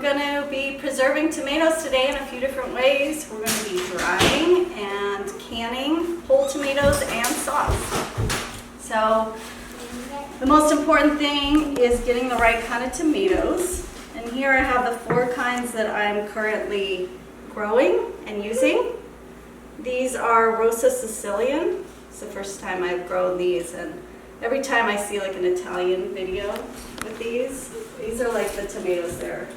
we're going to be preserving tomatoes today in a few different ways. We're going to be drying and canning whole tomatoes and sauce. So the most important thing is getting the right kind of tomatoes. And here I have the 4 kinds that I'm currently growing and using. These are Rosa Sicilian. It's the first time I've grown these, and every time I see like an Italian video with these are like the tomatoes they're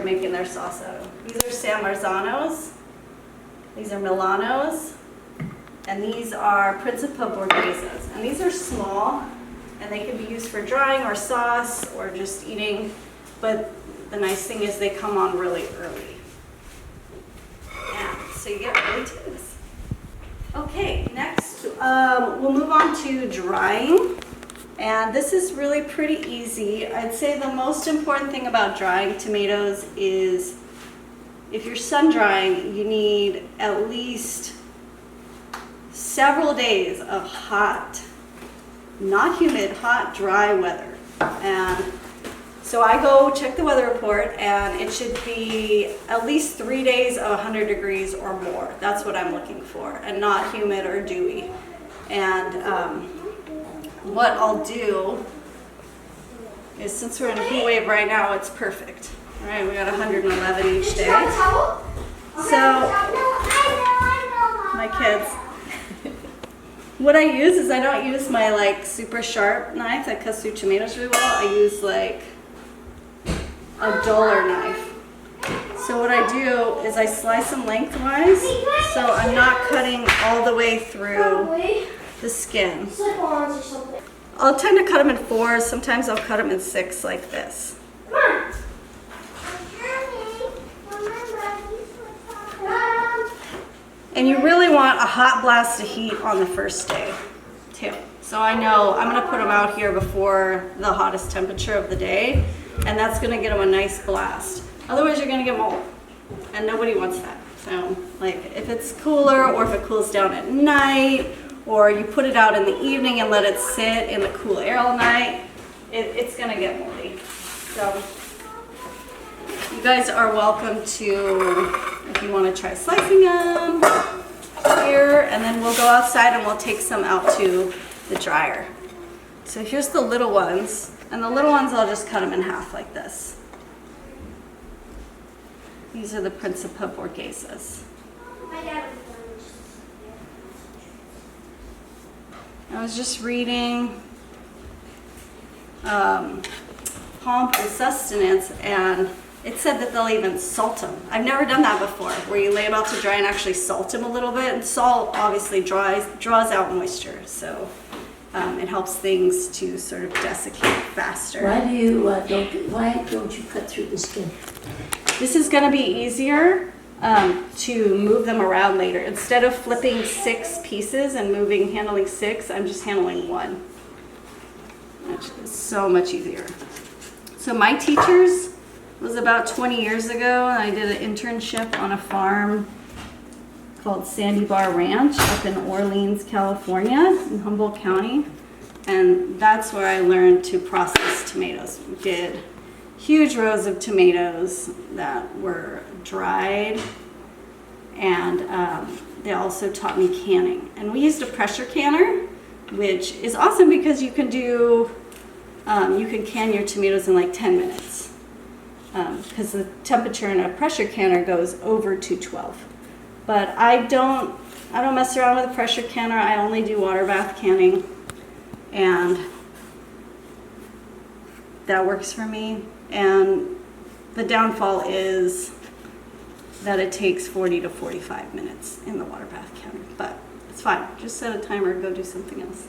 making their sauce out of. These are San Marzanos, these are Milanos, and these are Principe Borghesas. And these are small, and they can be used for drying or sauce or just eating, but the nice thing is they come on really early. Yeah, so you get really to this. Okay, next we'll move on to drying. And this is really pretty easy. I'd say the most important thing about drying tomatoes is if you're sun drying, you need at least several days of hot, not humid, hot, dry weather. And so I go check the weather report, and it should be at least 3 days of 100 degrees or more. That's what I'm looking for, and not humid or dewy. And what I'll do is, since we're in a heat wave right now, it's perfect. All right, we got 111 each day. So, my kids, what I use is I don't use my like super sharp knife that cuts through tomatoes really well. I use like a duller knife. So what I do is I slice them lengthwise, so I'm not cutting all the way through the skin. I'll tend to cut them in 4s. Sometimes I'll cut them in 6 like this. And you really want a hot blast of heat on the first day too. So I know I'm going to put them out here before the hottest temperature of the day, and that's going to get them a nice blast. Otherwise you're going to get mold, and nobody wants that. So like if it's cooler, or if it cools down at night, or you put it out in the evening and let it sit in the cool air all night, it's going to get moldy. So you guys are welcome to, if you want to try slicing them here, and then we'll go outside and we'll take some out to the dryer. So here's the little ones, and the little ones I'll just cut them in half like this. These are the Principe Borghesas. I was just reading Pomp and Sustenance, and it said that they'll even salt them. I've never done that before, where you lay them out to dry and actually salt them a little bit. And salt obviously draws out moisture, so it helps things to sort of desiccate faster. Why don't you cut through the skin? This is going to be easier to move them around later. Instead of flipping 6 pieces and handling 6, I'm just handling 1. Which is so much easier. So my teachers was about 20 years ago, and I did an internship on a farm called Sandy Bar Ranch up in Orleans, California, in Humboldt County. And that's where I learned to process tomatoes. We did huge rows of tomatoes that were dried, and they also taught me canning. And we used a pressure canner, which is awesome because you can do, you can can your tomatoes in like 10 minutes. Because the temperature in a pressure canner goes over 212. But I don't mess around with a pressure canner. I only do water bath canning, and that works for me. And the downfall is that it takes 40 to 45 minutes in the water bath canner, but it's fine. Just set a timer and go do something else.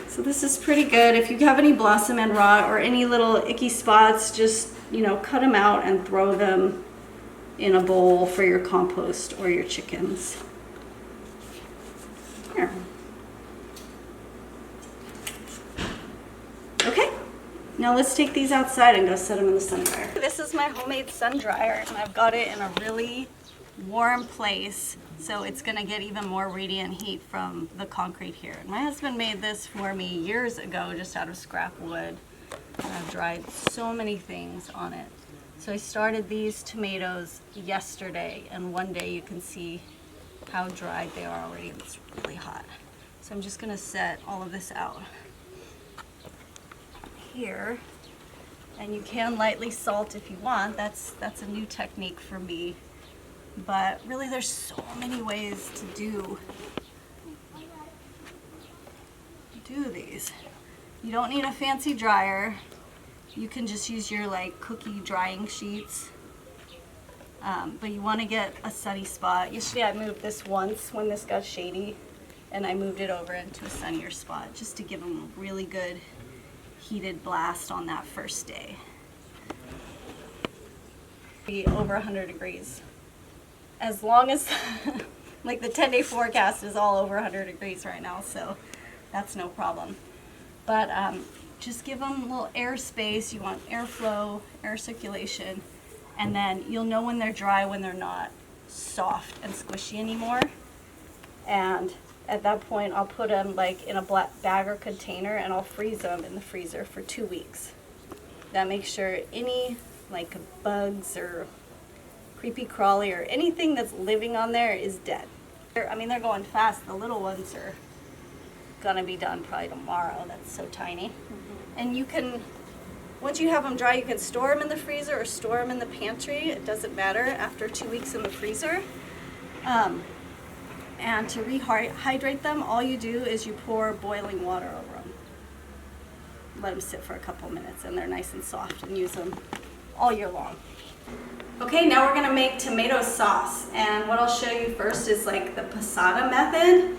So this is pretty good. If you have any blossom end rot or any little icky spots, just, cut them out and throw them in a bowl for your compost or your chickens. Here. Okay, now let's take these outside and go set them in the sun dryer. This is my homemade sun dryer, and I've got it in a really warm place, so it's going to get even more radiant heat from the concrete here. And my husband made this for me years ago just out of scrap wood. And I've dried so many things on it. So I started these tomatoes yesterday, and one day you can see how dried they are already. It's really hot. So I'm just gonna set all of this out here. And you can lightly salt if you want. That's a new technique for me. But really there's so many ways to do these. You don't need a fancy dryer. You can just use your like cookie drying sheets. But you want to get a sunny spot. Yesterday I moved this once when this got shady, and I moved it over into a sunnier spot just to give them a really good heated blast on that first day. Be over 100 degrees. As long as like the 10-day forecast is all over 100 degrees right now, so that's no problem. But just give them a little air space. You want airflow, air circulation, and then you'll know when they're dry, when they're not soft and squishy anymore. And at that point, I'll put them like in a black bag or container, and I'll freeze them in the freezer for 2 weeks. That makes sure any like bugs or creepy crawly or anything that's living on there is dead. I mean, they're going fast. The little ones are gonna be done probably tomorrow. That's so tiny. And you can, once you have them dry, you can store them in the freezer or store them in the pantry. It doesn't matter after 2 weeks in the freezer. And to rehydrate them, all you do is you pour boiling water over them. Let them sit for a couple minutes, and they're nice and soft, and use them all year long. Okay, now we're gonna make tomato sauce, and what I'll show you first is like the passata method.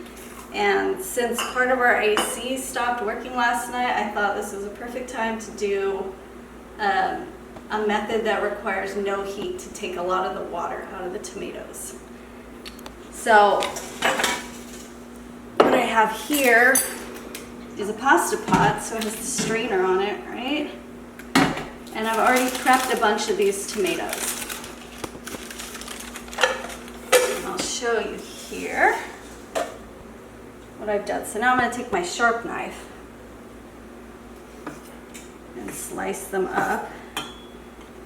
And since part of our AC stopped working last night, I thought this was a perfect time to do a method that requires no heat to take a lot of the water out of the tomatoes. So what I have here is a pasta pot, so it has the strainer on it, right? And I've already prepped a bunch of these tomatoes. And I'll show you here what I've done. So now I'm going to take my sharp knife and slice them up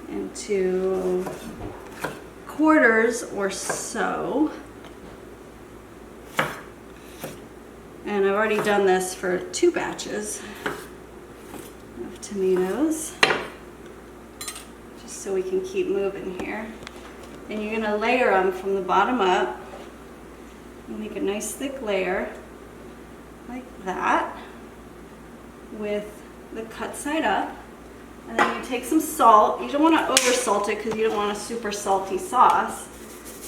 into quarters or so. And I've already done this for 2 batches of tomatoes, just so we can keep moving here. And you're going to layer them from the bottom up. Make a nice thick layer like that with the cut side up. And then you take some salt. You don't want to over salt it because you don't want a super salty sauce.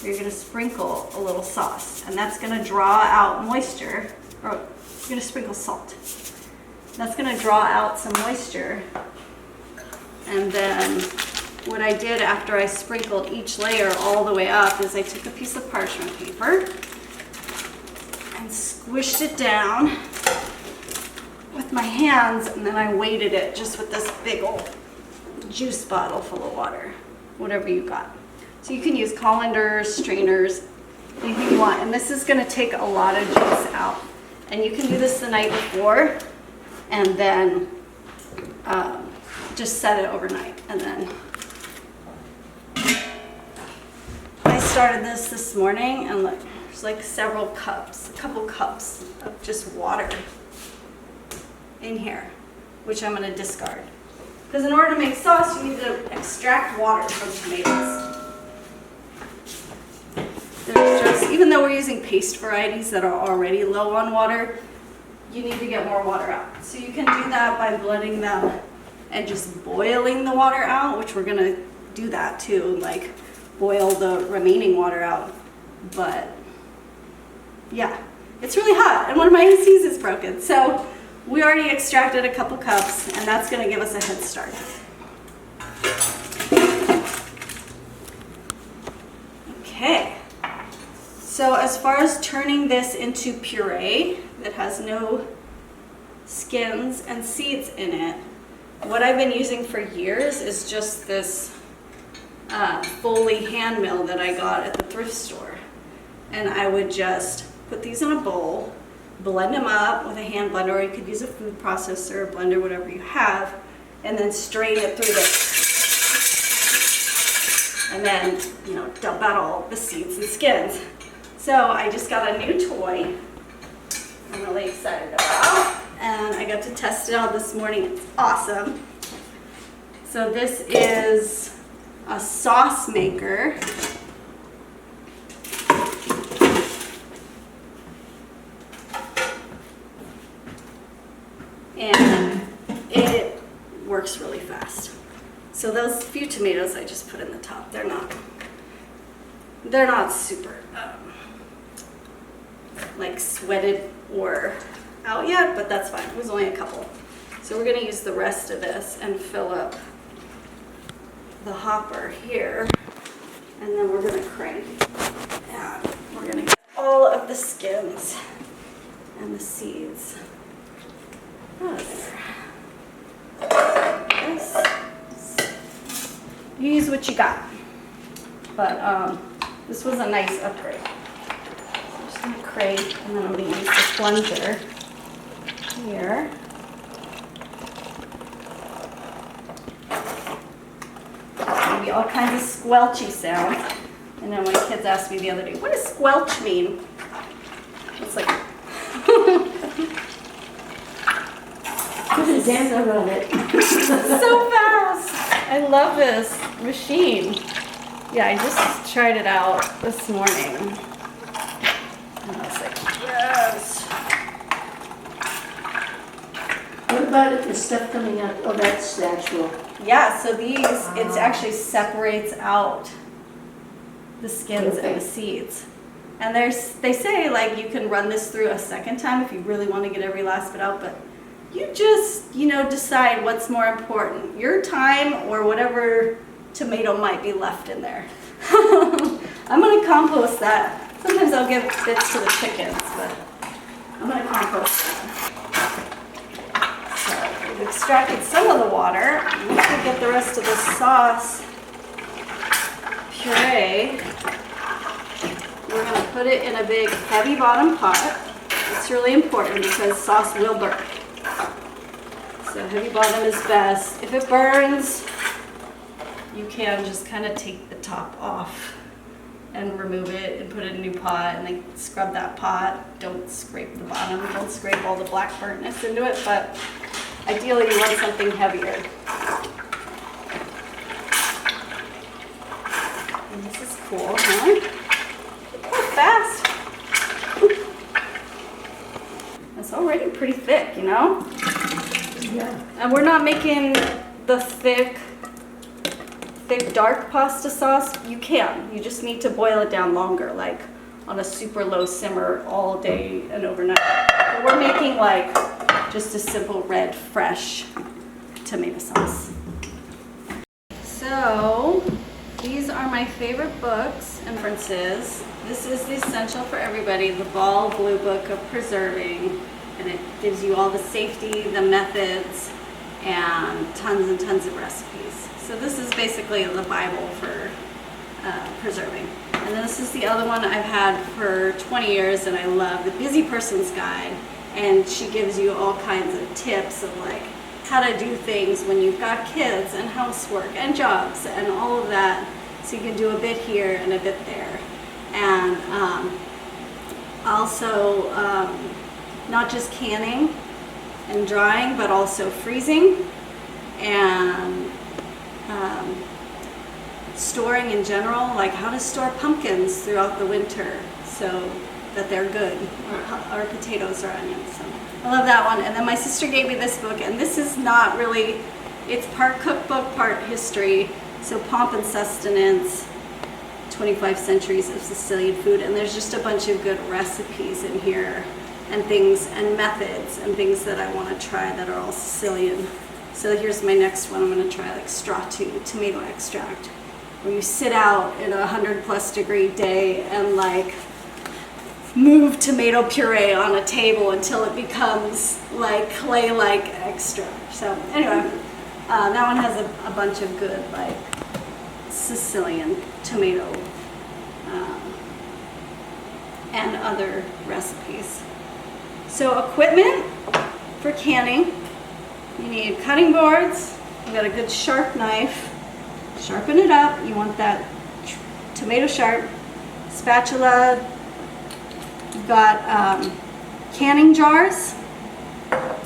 You're going to sprinkle a little sauce, and that's going to draw out moisture. Or you're going to sprinkle salt. That's going to draw out some moisture. And then what I did after I sprinkled each layer all the way up is I took a piece of parchment paper and squished it down with my hands, and then I weighted it just with this big old juice bottle full of water, whatever you got. So you can use colanders, strainers, anything you want. And this is going to take a lot of juice out. And you can do this the night before, and then just set it overnight. And then I started this morning, and look, there's like several cups, a couple cups of just water in here, which I'm going to discard. Because in order to make sauce, you need to extract water from tomatoes. Even though we're using paste varieties that are already low on water, you need to get more water out. So you can do that by blending them and just boiling the water out, which we're gonna do that too, like boil the remaining water out. But yeah, it's really hot, and one of my ACs is broken. So we already extracted a couple cups, and that's gonna give us a head start. Okay. So as far as turning this into puree that has no skins and seeds in it, what I've been using for years is just this Foley hand mill that I got at the thrift store. And I would just put these in a bowl, blend them up with a hand blender, or you could use a food processor, blender, whatever you have, and then strain it through this. And then, you know, dump out all the seeds and skins. So I just got a new toy I'm really excited about. And I got to test it out this morning. It's awesome. So this is a sauce maker. And it works really fast. So those few tomatoes I just put in the top, they're not super like sweated or out yet, but that's fine. It was only a couple. So we're gonna use the rest of this and fill up the hopper here, and then we're gonna crank, and we're gonna get all of the skins and the seeds out of there. This. You use what you got, but this was a nice upgrade. So I'm just gonna crank, and then I'm gonna use the plunger here. Maybe all kinds of squelchy sounds. And then my kids asked me the other day, what does squelch mean? It's like, Put a damper on it. so fast. I love this machine. Yeah, I just tried it out this morning. And I was like, yes. What about it, the stuff coming out? Oh, that's actual. Yeah, so these, it actually separates out the skins and the seeds. And they say like you can run this through a second time if you really want to get every last bit out, but you just, you know, decide what's more important, your time or whatever tomato might be left in there. I'm gonna compost that. Sometimes I'll give bits to the chickens, but I'm gonna compost that. So we've extracted some of the water. We can get the rest of the sauce puree. We're gonna put it in a big heavy bottom pot. It's really important because sauce will burn. So heavy bottom is best. If it burns, you can just kind of take the top off and remove it and put it in a new pot and then scrub that pot. Don't scrape the bottom, don't scrape all the black burntness into it, but ideally you want something heavier. And this is cool, huh? Oh, fast. It's already pretty thick, you know? Yeah. And we're not making the thick dark pasta sauce. You can. You just need to boil it down longer, like on a super low simmer all day and overnight. But we're making like just a simple red, fresh tomato sauce. So these are my favorite books and references. This is the Essential for Everybody, the Ball Blue Book of Preserving. And it gives you all the safety, the methods, and tons of recipes. So this is basically the Bible for preserving. And then this is the other one I've had for 20 years and I love, the Busy Person's Guide. And she gives you all kinds of tips of like how to do things when you've got kids and housework and jobs and all of that. So you can do a bit here and a bit there. And also, not just canning and drying, but also freezing and storing in general, like how to store pumpkins throughout the winter so that they're good, or potatoes or onions. So I love that one. And then my sister gave me this book, and this is not really, it's part cookbook, part history. So Pomp and Sustenance, 25 Centuries of Sicilian Food, and there's just a bunch of good recipes in here and things and methods and things that I want to try that are all Sicilian. So here's my next one. I'm going to try like straw-to tomato extract, where you sit out in a 100+ degree day and like move tomato puree on a table until it becomes like clay-like extract. So anyway, that one has a bunch of good like Sicilian tomato and other recipes. So equipment for canning, you need cutting boards, You've got a good sharp knife. Sharpen it up. You want that tomato sharp. Spatula. You've got canning jars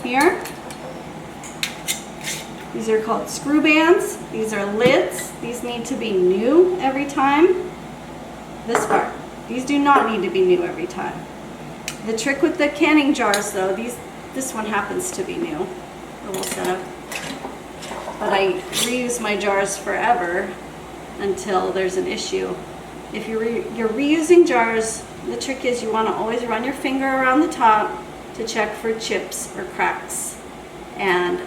here. These are called screw bands. These are lids. These need to be new every time. This part. These do not need to be new every time. The trick with the canning jars though, this one happens to be new. The little setup. But I reuse my jars forever until there's an issue. If you're reusing jars, the trick is you want to always run your finger around the top to check for chips or cracks. And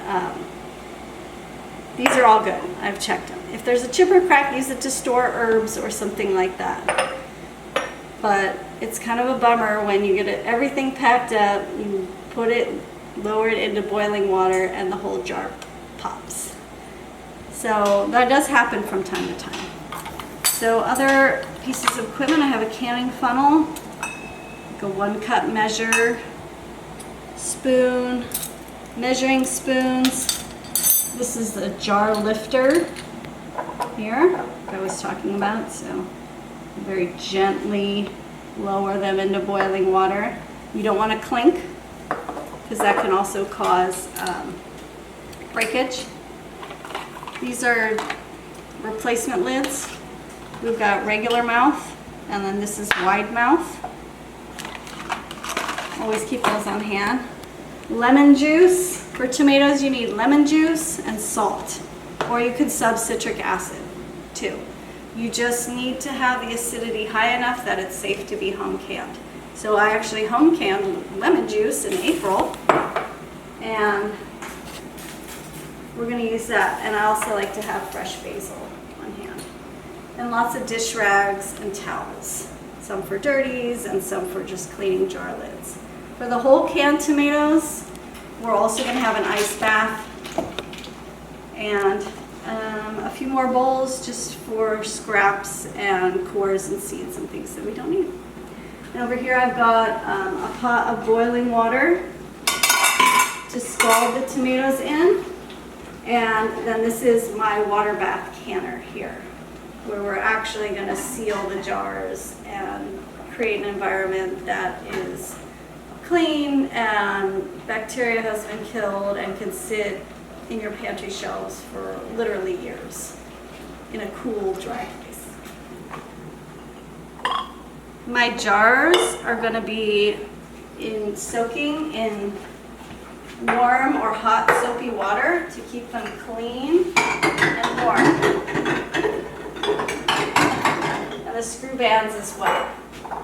these are all good. I've checked them. If there's a chip or crack, use it to store herbs or something like that. But it's kind of a bummer when you get everything packed up, you put it, lower it into boiling water, and the whole jar pops. So that does happen from time to time. So other pieces of equipment, I have a canning funnel, like a 1 cup measure, spoon, measuring spoons. This is the jar lifter here I was talking about. So very gently lower them into boiling water. You don't want to clink because that can also cause breakage. These are replacement lids. We've got regular mouth, and then this is wide mouth. Always keep those on hand. Lemon juice. For tomatoes, you need lemon juice and salt, or you could sub citric acid too. You just need to have the acidity high enough that it's safe to be home canned. So I actually home canned lemon juice in April, and we're going to use that. And I also like to have fresh basil on hand. And lots of dish rags and towels. Some for dirties and some for just cleaning jar lids. For the whole canned tomatoes, we're also going to have an ice bath and a few more bowls just for scraps and cores and seeds and things that we don't need. And over here I've got a pot of boiling water to scald the tomatoes in. And then this is my water bath canner here, where we're actually going to seal the jars and create an environment that is clean and bacteria has been killed and can sit in your pantry shelves for literally years in a cool, dry place. My jars are going to be soaking in warm or hot soapy water to keep them clean and warm. And the screw bands as well.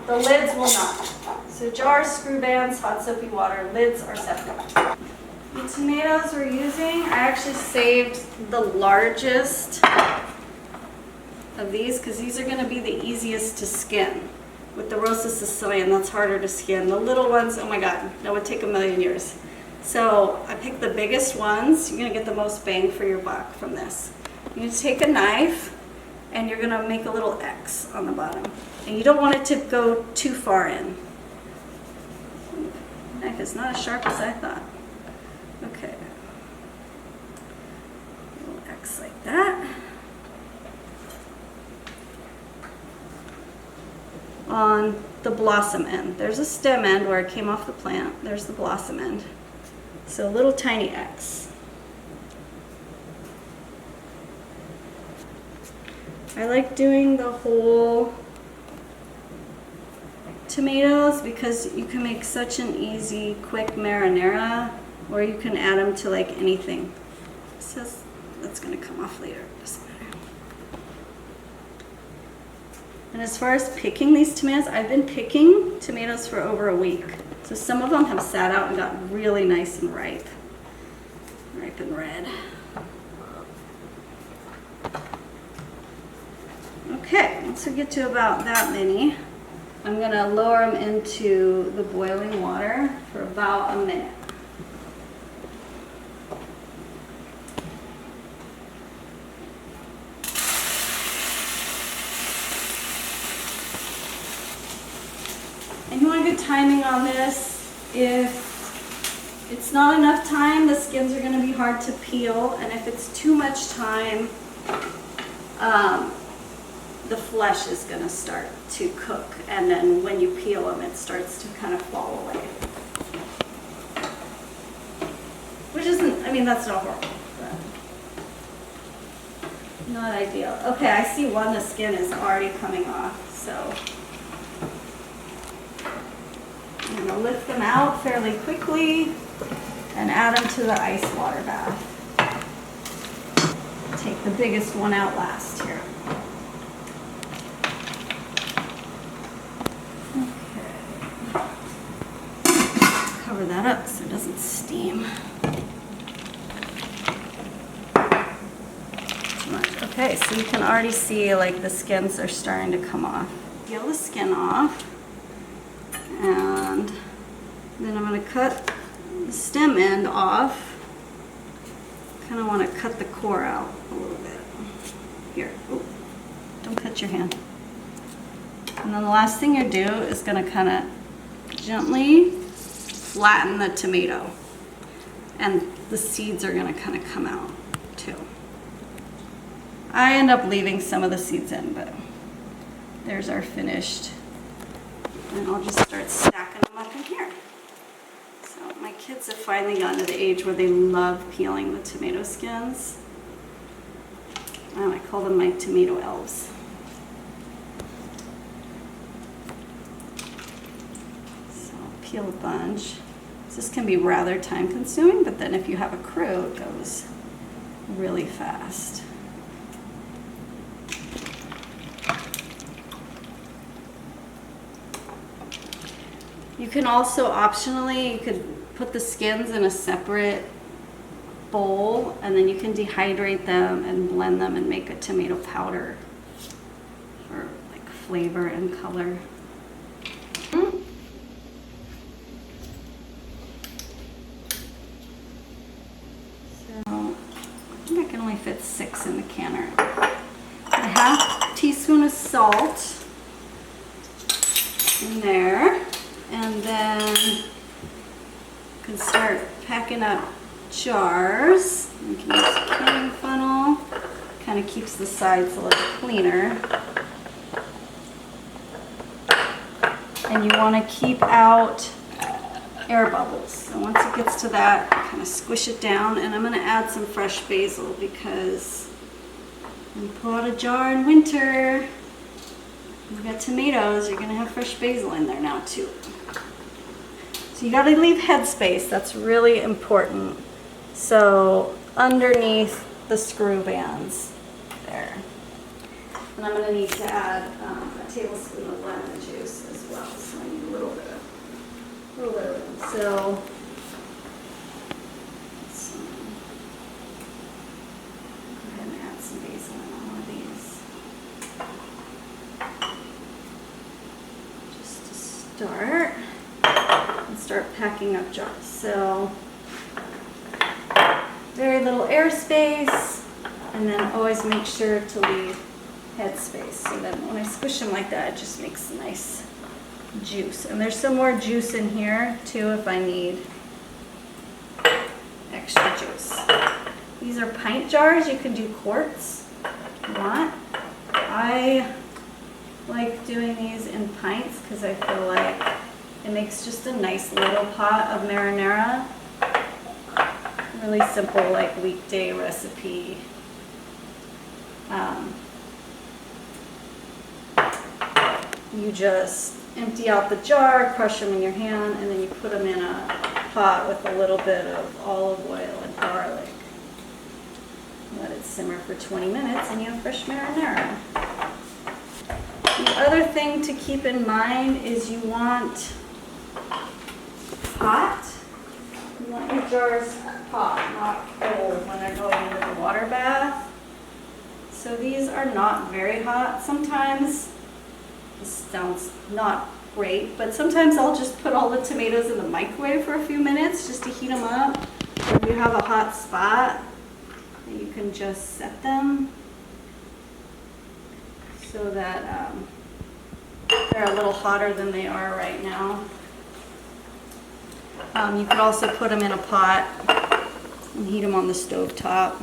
The lids will not. So jars, screw bands, hot soapy water, lids are separate. The tomatoes we're using, I actually saved the largest of these because these are going to be the easiest to skin. With the Rosa Sicilian, that's harder to skin. The little ones, oh my God, that would take a million years. So I picked the biggest ones. You're going to get the most bang for your buck from this. You're going to take a knife and you're going to make a little X on the bottom. And you don't want it to go too far in. The knife is not as sharp as I thought. Okay. A little X like that. On the blossom end. There's a stem end where it came off the plant. There's the blossom end. So a little tiny X. I like doing the whole tomatoes because you can make such an easy, quick marinara, or you can add them to like anything. It says that's going to come off later. Doesn't matter. And as far as picking these tomatoes, I've been picking tomatoes for over a week. So some of them have sat out and got really nice and ripe and red. Okay, once we get to about that many, I'm going to lower them into the boiling water for about a minute. And you want good timing on this. If it's not enough time, the skins are gonna be hard to peel, and if it's too much time, the flesh is gonna start to cook, and then when you peel them, it starts to kind of fall away. Which isn't, I mean, that's not horrible, but not ideal. Okay, I see one, the skin is already coming off, so I'm gonna lift them out fairly quickly and add them to the ice water bath. Take the biggest one out last here. Okay. Cover that up so it doesn't steam. Too much. Okay, so you can already see like the skins are starting to come off. Peel the skin off. And then I'm going to cut the stem end off. Kind of want to cut the core out a little bit. Here, ooh, don't cut your hand. And then the last thing you do is going to kind of gently flatten the tomato. And the seeds are going to kind of come out too. I end up leaving some of the seeds in, but there's our finished. And I'll just start stacking them up in here. So my kids have finally gotten to the age where they love peeling the tomato skins. And I call them my tomato elves. So I'll peel a bunch. This can be rather time consuming, but then if you have a crew, it goes really fast. You can also optionally, you could put the skins in a separate bowl and then you can dehydrate them and blend them and make a tomato powder for like flavor and color. So I think I can only fit 6 in the canner. A half teaspoon of salt in there. And then you can start packing up jars. You can use a canning funnel. Kind of keeps the sides a little cleaner. And you want to keep out air bubbles. So once it gets to that, kind of squish it down. And I'm going to add some fresh basil because when you pull out a jar in winter, you've got tomatoes, you're going to have fresh basil in there now too. So you got to leave headspace, that's really important. So underneath the screw bands there. And I'm going to need to add a tablespoon of lemon juice as well. So I need a little bit of it. So let's go ahead and add some basil in on one of these. Just to start and start packing up jars. So very little airspace, and then always make sure to leave headspace so that when I squish them like that, it just makes a nice juice. And there's some more juice in here too if I need extra juice. These are pint jars. You can do quarts if you want. I like doing these in pints because I feel like it makes just a nice little pot of marinara. Really simple, like weekday recipe. You just empty out the jar, crush them in your hand, and then you put them in a pot with a little bit of olive oil and garlic. Let it simmer for 20 minutes and you have fresh marinara. The other thing to keep in mind is you want hot. You want your jars hot, not cold when they're going into the water bath. So these are not very hot. Sometimes, this sounds not great, but sometimes I'll just put all the tomatoes in the microwave for a few minutes just to heat them up. If you have a hot spot, you can just set them so that they're a little hotter than they are right now. You could also put them in a pot and heat them on the stove top.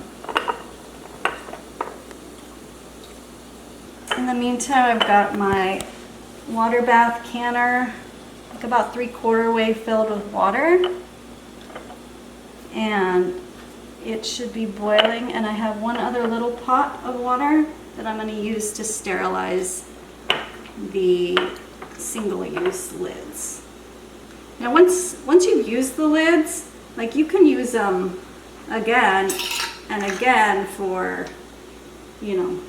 In the meantime, I've got my water bath canner, like about 3/4 way filled with water. And it should be boiling, and I have one other little pot of water that I'm going to use to sterilize the single-use lids. Now once you've used the lids, like you can use them again and again for, you know,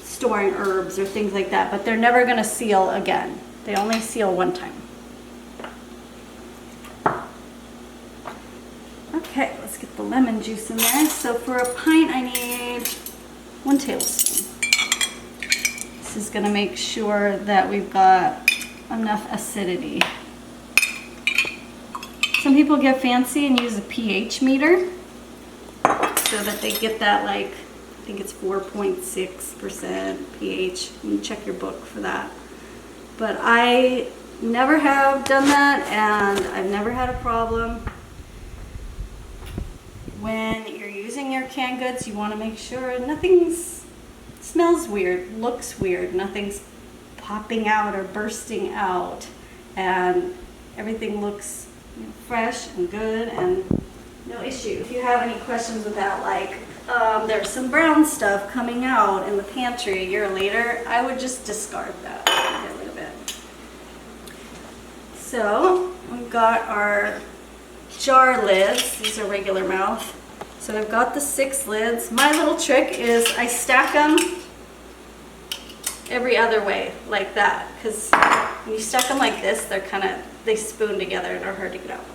storing herbs or things like that, but they're never going to seal again. They only seal one time. Okay, let's get the lemon juice in there. So for a pint, I need 1 tablespoon. This is going to make sure that we've got enough acidity. Some people get fancy and use a pH meter so that they get that, like, I think it's 4.6% pH. You can check your book for that. But I never have done that, and I've never had a problem. When you're using your canned goods, you want to make sure nothing smells weird, looks weird, nothing's popping out or bursting out, and everything looks, you know, fresh and good and no issue. If you have any questions with that, like there's some brown stuff coming out in the pantry a year later, I would just discard that. Get rid of it. So we've got our jar lids. These are regular mouth. So I've got the 6 lids. My little trick is I stack them every other way, like that, because when you stack them like this, they spoon together and are hard to get out.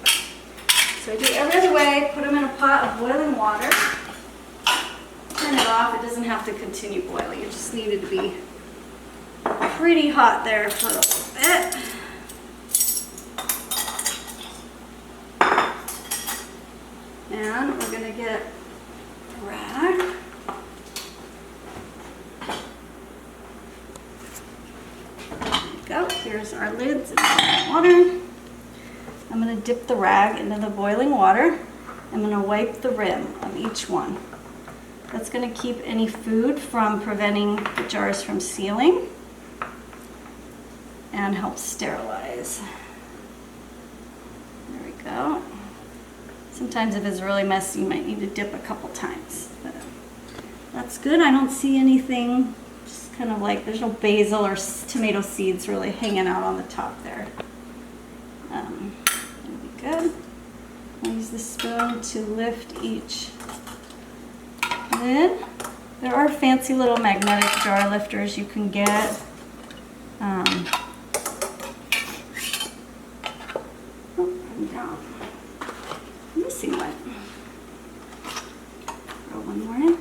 So I do every other way, put them in a pot of boiling water, turn it off. It doesn't have to continue boiling. It just needed to be pretty hot there for a little bit. And we're going to get a rag. There we go. Here's our lids in water. I'm going to dip the rag into the boiling water. I'm going to wipe the rim of each one. That's going to keep any food from preventing the jars from sealing and help sterilize. There we go. Sometimes if it's really messy, you might need to dip a couple times. But that's good. I don't see anything, just kind of like, there's no basil or tomato seeds really hanging out on the top there. That'll be good. I'll use the spoon to lift each lid. There are fancy little magnetic jar lifters you can get. Oh, I'm down. Missing one. Throw one more in.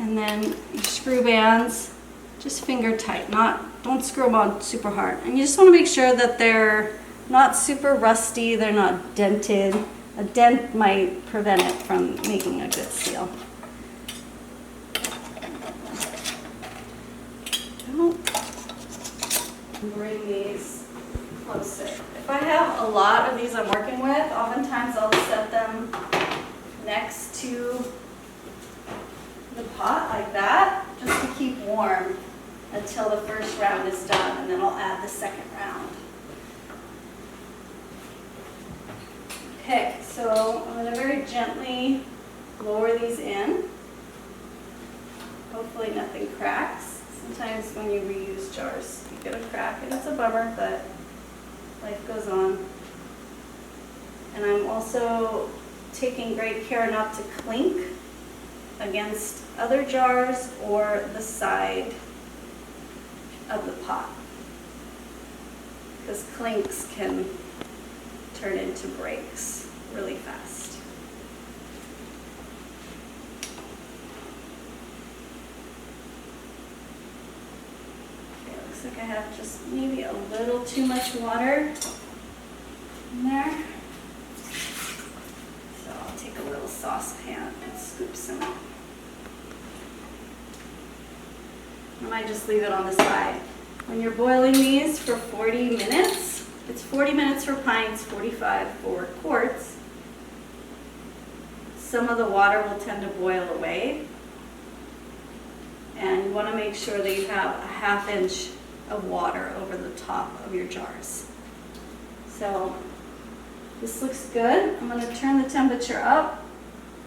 And then your screw bands, just finger tight, don't screw them on super hard. And you just want to make sure that they're not super rusty, they're not dented. A dent might prevent it from making a good seal. Bring these closer. If I have a lot of these I'm working with, oftentimes I'll set them next to the pot like that, just to keep warm until the first round is done, and then I'll add the second round. Okay, so I'm going to very gently lower these in. Hopefully nothing cracks. Sometimes when you reuse jars, you get a crack, and it's a bummer, but life goes on. And I'm also taking great care not to clink against other jars or the side of the pot, because clinks can turn into breaks really fast. Okay, looks like I have just maybe a little too much water in there. So I'll take a little saucepan and scoop some out. I might just leave it on the side. When you're boiling these for 40 minutes, it's 40 minutes for pints, 45 for quarts. Some of the water will tend to boil away. And you want to make sure that you have a 1/2 inch of water over the top of your jars. So this looks good. I'm going to turn the temperature up.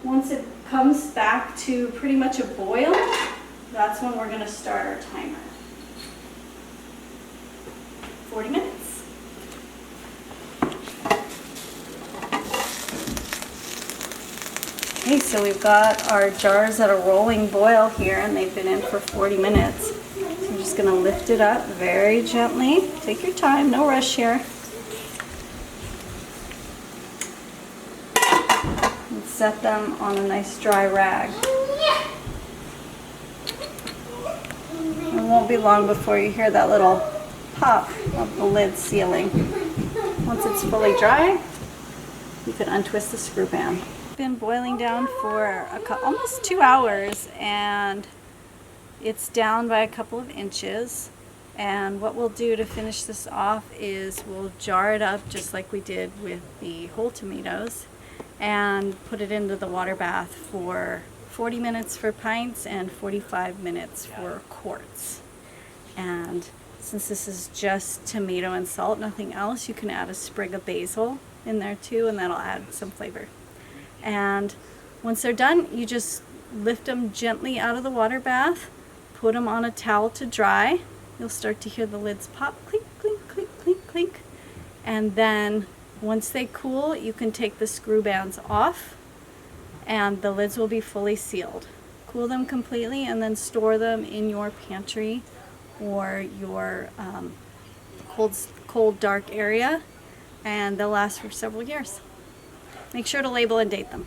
Once it comes back to pretty much a boil, that's when we're going to start our timer. 40 minutes. Okay, so we've got our jars at a rolling boil here, and they've been in for 40 minutes. So I'm just going to lift it up very gently. Take your time, no rush here. And set them on a nice dry rag. It won't be long before you hear that little pop of the lid sealing. Once it's fully dry, you can untwist the screw band. Been boiling down for almost 2 hours, and it's down by a couple of inches. And what we'll do to finish this off is we'll jar it up just like we did with the whole tomatoes and put it into the water bath for 40 minutes for pints and 45 minutes for quarts. And since this is just tomato and salt, nothing else, you can add a sprig of basil in there too, and that'll add some flavor. And once they're done, you just lift them gently out of the water bath, put them on a towel to dry. You'll start to hear the lids pop, clink, clink, clink, clink, clink. And then once they cool, you can take the screw bands off and the lids will be fully sealed. Cool them completely and then store them in your pantry or your cold, dark area, and they'll last for several years. Make sure to label and date them.